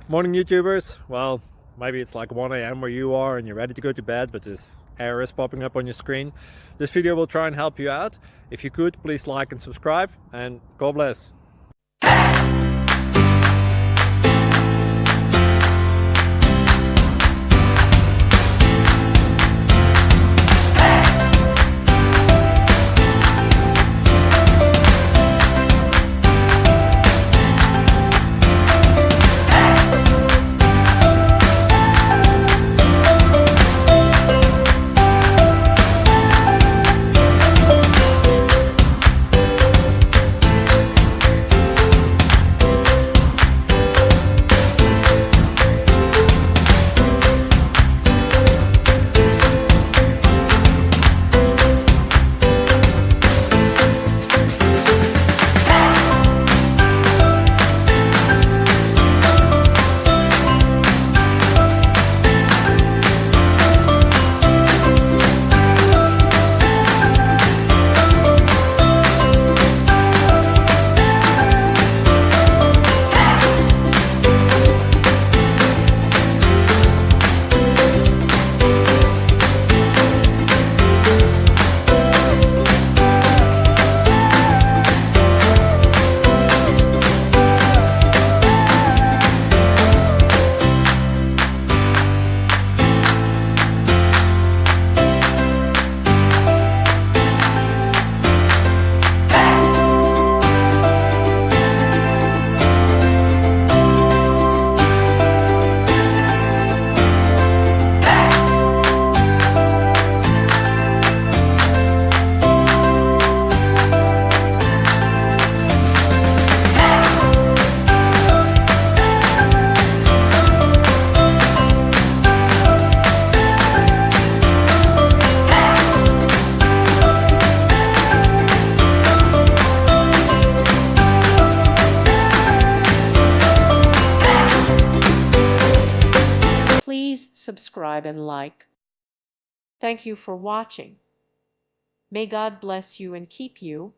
Morning YouTubers. Well, maybe it's like 1 a.m. where you are and you're ready to go to bed, but this error is popping up on your screen. This video will try and help you out. If you could, please like and subscribe, and God bless. Please subscribe and like. Thank you for watching. May God bless you and keep you.